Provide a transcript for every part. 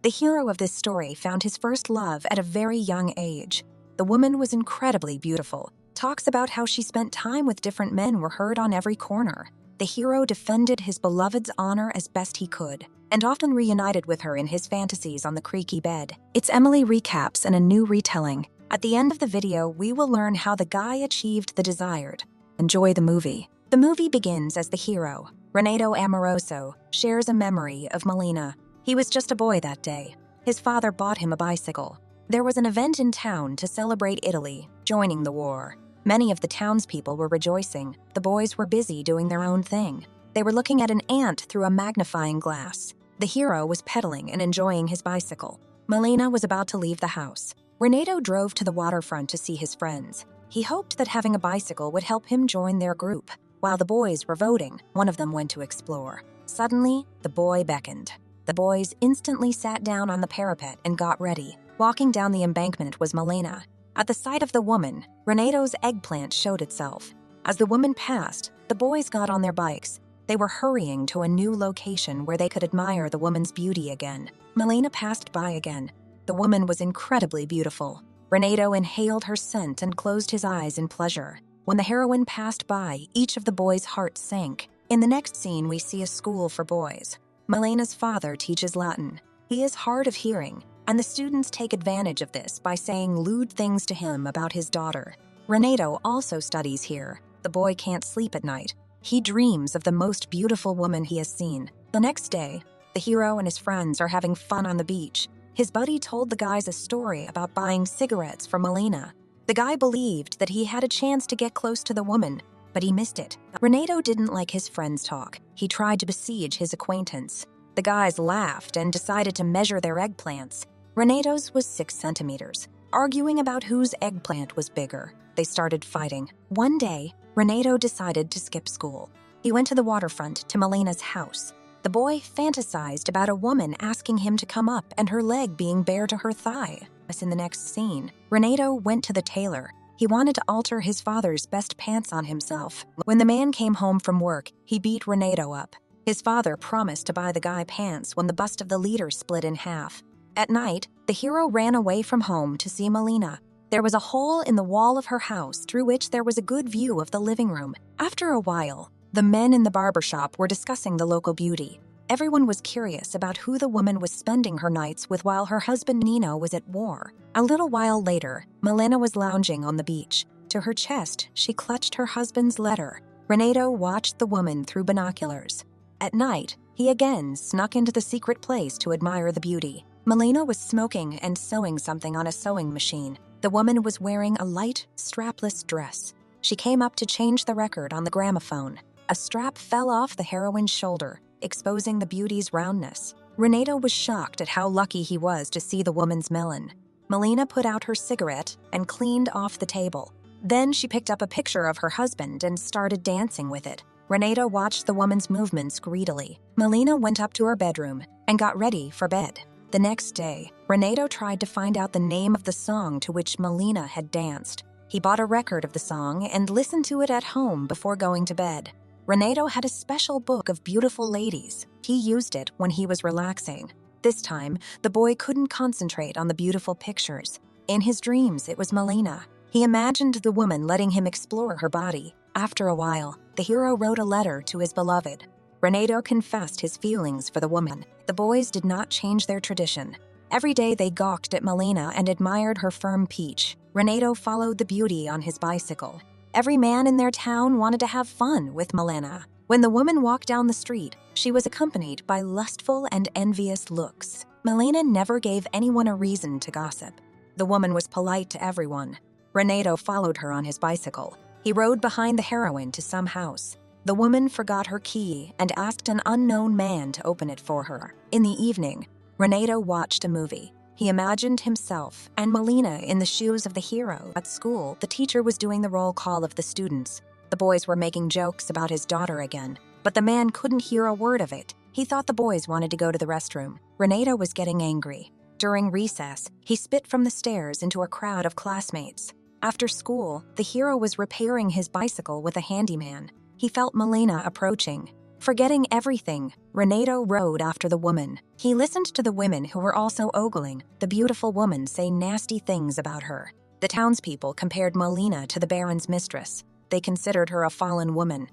The hero of this story found his first love at a very young age. The woman was incredibly beautiful. Talks about how she spent time with different men were heard on every corner. The hero defended his beloved's honor as best he could, and often reunited with her in his fantasies on the creaky bed. It's Emily recaps and a new retelling. At the end of the video, we will learn how the guy achieved the desired. Enjoy the movie. The movie begins as the hero, Renato Amoroso, shares a memory of Malena. He was just a boy that day. His father bought him a bicycle. There was an event in town to celebrate Italy joining the war. Many of the townspeople were rejoicing. The boys were busy doing their own thing. They were looking at an ant through a magnifying glass. The hero was pedaling and enjoying his bicycle. Malena was about to leave the house. Renato drove to the waterfront to see his friends. He hoped that having a bicycle would help him join their group. While the boys were voting, one of them went to explore. Suddenly, the boy beckoned. The boys instantly sat down on the parapet and got ready. Walking down the embankment was Malena. At the sight of the woman, Renato's eggplant showed itself. As the woman passed, the boys got on their bikes. They were hurrying to a new location where they could admire the woman's beauty again. Malena passed by again. The woman was incredibly beautiful. Renato inhaled her scent and closed his eyes in pleasure. When the heroine passed by, each of the boys' hearts sank. In the next scene, we see a school for boys. Malena's father teaches Latin. He is hard of hearing, and the students take advantage of this by saying lewd things to him about his daughter. Renato also studies here. The boy can't sleep at night. He dreams of the most beautiful woman he has seen. The next day, the hero and his friends are having fun on the beach. His buddy told the guys a story about buying cigarettes for Malena. The guy believed that he had a chance to get close to the woman, but he missed it. Renato didn't like his friend's talk. He tried to besiege his acquaintance. The guys laughed and decided to measure their eggplants. Renato's was 6 centimeters, arguing about whose eggplant was bigger. They started fighting. One day, Renato decided to skip school. He went to the waterfront to Malena's house. The boy fantasized about a woman asking him to come up and her leg being bare to her thigh. As in the next scene, Renato went to the tailor. He wanted to alter his father's best pants on himself. When the man came home from work, he beat Renato up. His father promised to buy the guy pants when the bust of the leader split in half. At night, the hero ran away from home to see Malena. There was a hole in the wall of her house through which there was a good view of the living room. After a while, the men in the barber shop were discussing the local beauty. Everyone was curious about who the woman was spending her nights with while her husband Nino was at war. A little while later, Malena was lounging on the beach. To her chest, she clutched her husband's letter. Renato watched the woman through binoculars. At night, he again snuck into the secret place to admire the beauty. Malena was smoking and sewing something on a sewing machine. The woman was wearing a light, strapless dress. She came up to change the record on the gramophone. A strap fell off the heroine's shoulder, exposing the beauty's roundness. Renato was shocked at how lucky he was to see the woman's melon. Malena put out her cigarette and cleaned off the table. Then she picked up a picture of her husband and started dancing with it. Renato watched the woman's movements greedily. Malena went up to her bedroom and got ready for bed. The next day, Renato tried to find out the name of the song to which Malena had danced. He bought a record of the song and listened to it at home before going to bed. Renato had a special book of beautiful ladies. He used it when he was relaxing. This time, the boy couldn't concentrate on the beautiful pictures. In his dreams, it was Malena. He imagined the woman letting him explore her body. After a while, the hero wrote a letter to his beloved. Renato confessed his feelings for the woman. The boys did not change their tradition. Every day they gawked at Malena and admired her firm peach. Renato followed the beauty on his bicycle. Every man in their town wanted to have fun with Malena. When the woman walked down the street, she was accompanied by lustful and envious looks. Malena never gave anyone a reason to gossip. The woman was polite to everyone. Renato followed her on his bicycle. He rode behind the heroine to some house. The woman forgot her key and asked an unknown man to open it for her. In the evening, Renato watched a movie. He imagined himself and Malena in the shoes of the hero. At school, the teacher was doing the roll call of the students. The boys were making jokes about his daughter again, but the man couldn't hear a word of it. He thought the boys wanted to go to the restroom. Renato was getting angry. During recess, he spit from the stairs into a crowd of classmates. After school, the hero was repairing his bicycle with a handyman. He felt Malena approaching. Forgetting everything, Renato rode after the woman. He listened to the women who were also ogling the beautiful woman say nasty things about her. The townspeople compared Malena to the Baron's mistress. They considered her a fallen woman.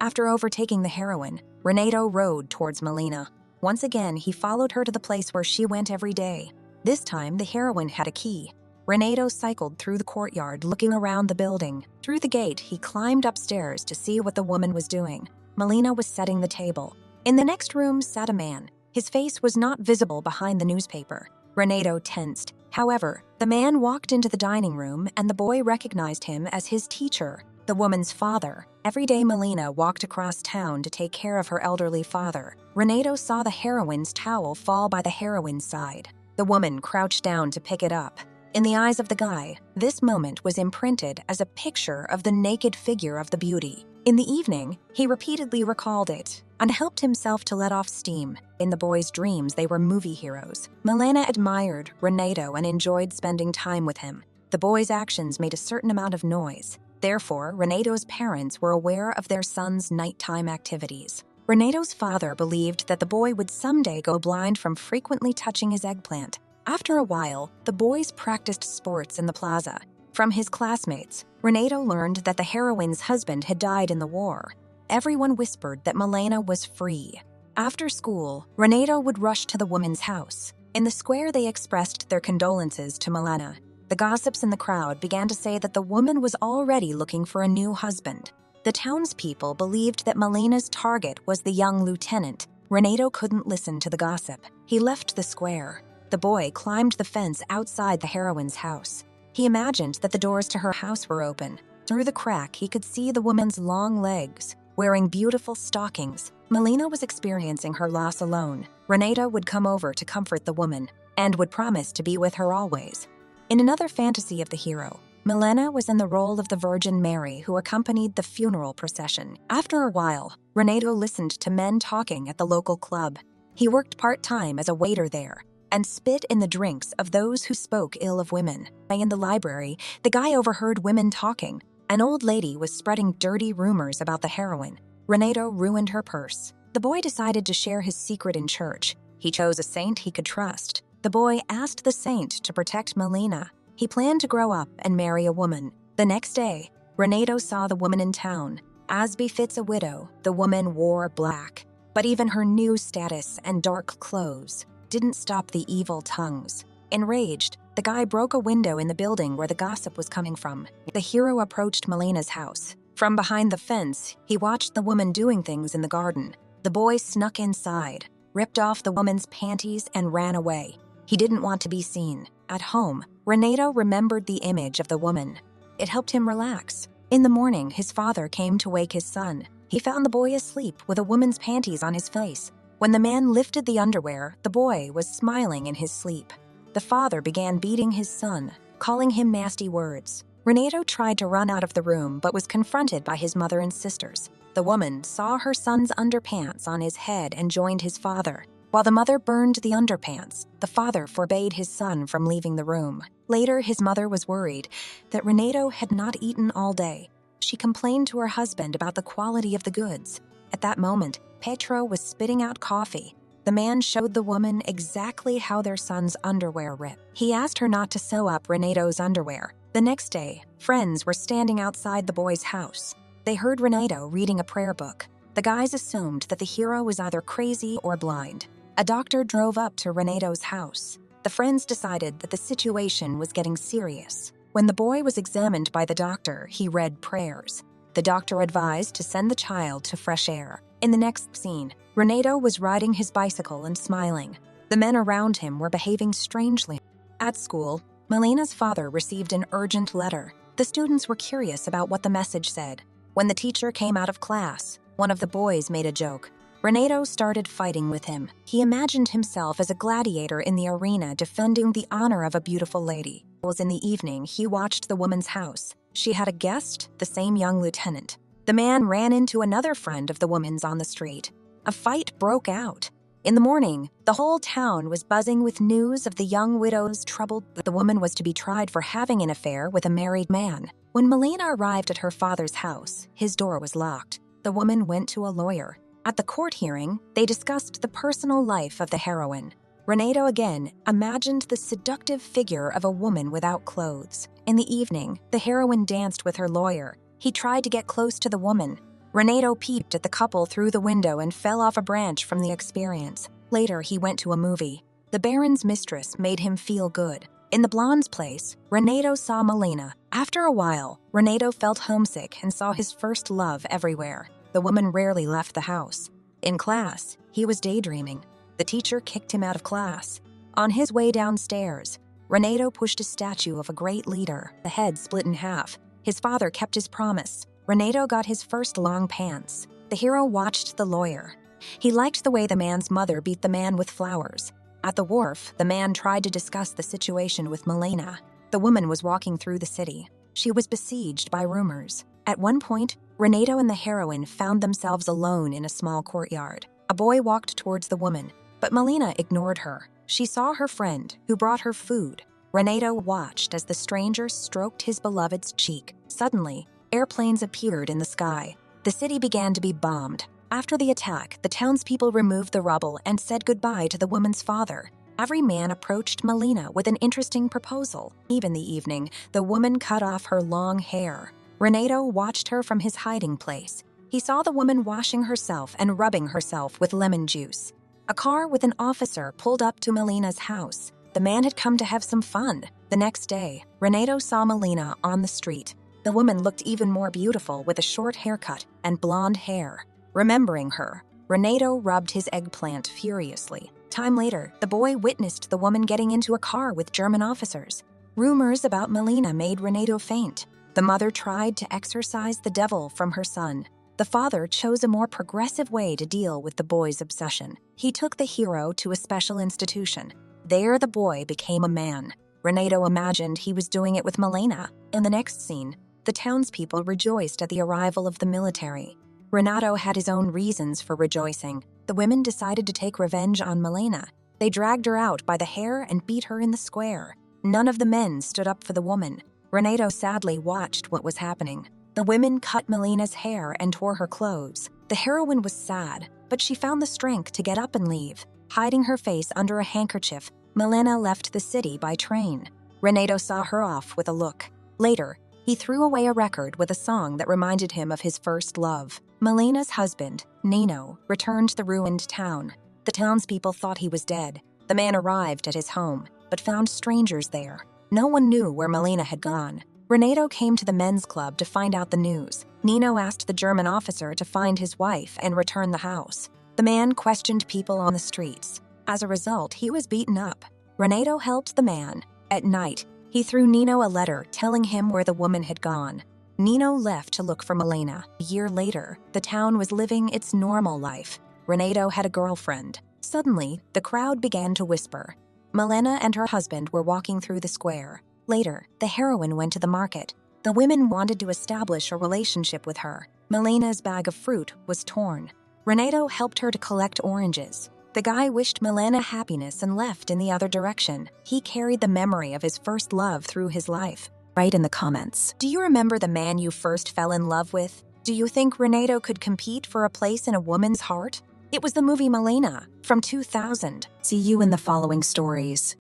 After overtaking the heroine, Renato rode towards Malena. Once again, he followed her to the place where she went every day. This time, the heroine had a key. Renato cycled through the courtyard, looking around the building. Through the gate, he climbed upstairs to see what the woman was doing. Malena was setting the table. In the next room sat a man. His face was not visible behind the newspaper. Renato tensed. However, the man walked into the dining room and the boy recognized him as his teacher, the woman's father. Every day Malena walked across town to take care of her elderly father. Renato saw the heroine's towel fall by the heroine's side. The woman crouched down to pick it up. In the eyes of the guy, this moment was imprinted as a picture of the naked figure of the beauty. In the evening, he repeatedly recalled it and helped himself to let off steam. In the boy's dreams, they were movie heroes. Malena admired Renato and enjoyed spending time with him. The boy's actions made a certain amount of noise. Therefore, Renato's parents were aware of their son's nighttime activities. Renato's father believed that the boy would someday go blind from frequently touching his eggplant. After a while, the boys practiced sports in the plaza. From his classmates, Renato learned that the heroine's husband had died in the war. Everyone whispered that Malena was free. After school, Renato would rush to the woman's house. In the square, they expressed their condolences to Malena. The gossips in the crowd began to say that the woman was already looking for a new husband. The townspeople believed that Malena's target was the young lieutenant. Renato couldn't listen to the gossip. He left the square. The boy climbed the fence outside the heroine's house. He imagined that the doors to her house were open. Through the crack, he could see the woman's long legs, wearing beautiful stockings. Malena was experiencing her loss alone. Renato would come over to comfort the woman and would promise to be with her always. In another fantasy of the hero, Malena was in the role of the Virgin Mary who accompanied the funeral procession. After a while, Renato listened to men talking at the local club. He worked part-time as a waiter there and spit in the drinks of those who spoke ill of women. In the library, the guy overheard women talking. An old lady was spreading dirty rumors about the heroine. Renato ruined her purse. The boy decided to share his secret in church. He chose a saint he could trust. The boy asked the saint to protect Malena. He planned to grow up and marry a woman. The next day, Renato saw the woman in town. As befits a widow, the woman wore black. But even her new status and dark clothes didn't stop the evil tongues. Enraged, the guy broke a window in the building where the gossip was coming from. The hero approached Malena's house. From behind the fence, he watched the woman doing things in the garden. The boy snuck inside, ripped off the woman's panties, and ran away. He didn't want to be seen. At home, Renato remembered the image of the woman. It helped him relax. In the morning, his father came to wake his son. He found the boy asleep with a woman's panties on his face. When the man lifted the underwear, the boy was smiling in his sleep. The father began beating his son, calling him nasty words. Renato tried to run out of the room but was confronted by his mother and sisters. The woman saw her son's underpants on his head and joined his father. While the mother burned the underpants, the father forbade his son from leaving the room. Later, his mother was worried that Renato had not eaten all day. She complained to her husband about the quality of the goods. At that moment, Petro was spitting out coffee. The man showed the woman exactly how their son's underwear ripped. He asked her not to sew up Renato's underwear. The next day, friends were standing outside the boy's house. They heard Renato reading a prayer book. The guys assumed that the hero was either crazy or blind. A doctor drove up to Renato's house. The friends decided that the situation was getting serious. When the boy was examined by the doctor, he read prayers. The doctor advised to send the child to fresh air. In the next scene, Renato was riding his bicycle and smiling. The men around him were behaving strangely. At school, Malena's father received an urgent letter. The students were curious about what the message said. When the teacher came out of class, one of the boys made a joke. Renato started fighting with him. He imagined himself as a gladiator in the arena defending the honor of a beautiful lady. In the evening, he watched the woman's house. She had a guest, the same young lieutenant. The man ran into another friend of the woman's on the street. A fight broke out. In the morning, the whole town was buzzing with news of the young widow's trouble. The woman was to be tried for having an affair with a married man. When Malena arrived at her father's house, his door was locked. The woman went to a lawyer. At the court hearing, they discussed the personal life of the heroine. Renato again imagined the seductive figure of a woman without clothes. In the evening, the heroine danced with her lawyer. He tried to get close to the woman. Renato peeped at the couple through the window and fell off a branch from the experience. Later, he went to a movie. The Baron's mistress made him feel good. In the blonde's place, Renato saw Malena. After a while, Renato felt homesick and saw his first love everywhere. The woman rarely left the house. In class, he was daydreaming. The teacher kicked him out of class. On his way downstairs, Renato pushed a statue of a great leader. The head split in half. His father kept his promise. Renato got his first long pants. The hero watched the lawyer. He liked the way the man's mother beat the man with flowers. At the wharf, the man tried to discuss the situation with Malena. The woman was walking through the city. She was besieged by rumors. At one point, Renato and the heroine found themselves alone in a small courtyard. A boy walked towards the woman, but Malena ignored her. She saw her friend, who brought her food. Renato watched as the stranger stroked his beloved's cheek. Suddenly, airplanes appeared in the sky. The city began to be bombed. After the attack, the townspeople removed the rubble and said goodbye to the woman's father. Every man approached Malena with an interesting proposal. Even the evening, the woman cut off her long hair. Renato watched her from his hiding place. He saw the woman washing herself and rubbing herself with lemon juice. A car with an officer pulled up to Malena's house. The man had come to have some fun. The next day, Renato saw Malena on the street. The woman looked even more beautiful with a short haircut and blonde hair. Remembering her, Renato rubbed his eggplant furiously. Time later, the boy witnessed the woman getting into a car with German officers. Rumors about Malena made Renato faint. The mother tried to exorcise the devil from her son. The father chose a more progressive way to deal with the boy's obsession. He took the hero to a special institution. There, the boy became a man. Renato imagined he was doing it with Malena. In the next scene, the townspeople rejoiced at the arrival of the military. Renato had his own reasons for rejoicing. The women decided to take revenge on Malena. They dragged her out by the hair and beat her in the square. None of the men stood up for the woman. Renato sadly watched what was happening. The women cut Malena's hair and tore her clothes. The heroine was sad, but she found the strength to get up and leave. Hiding her face under a handkerchief, Malena left the city by train. Renato saw her off with a look. Later, he threw away a record with a song that reminded him of his first love. Malena's husband, Nino, returned to the ruined town. The townspeople thought he was dead. The man arrived at his home, but found strangers there. No one knew where Malena had gone. Renato came to the men's club to find out the news. Nino asked the German officer to find his wife and return the house. The man questioned people on the streets. As a result, he was beaten up. Renato helped the man. At night, he threw Nino a letter telling him where the woman had gone. Nino left to look for Malena. A year later, the town was living its normal life. Renato had a girlfriend. Suddenly, the crowd began to whisper. Malena and her husband were walking through the square. Later, the heroine went to the market. The women wanted to establish a relationship with her. Malena's bag of fruit was torn. Renato helped her to collect oranges. The guy wished Malena happiness and left in the other direction. He carried the memory of his first love through his life. Write in the comments. Do you remember the man you first fell in love with? Do you think Renato could compete for a place in a woman's heart? It was the movie Malena from 2000. See you in the following stories.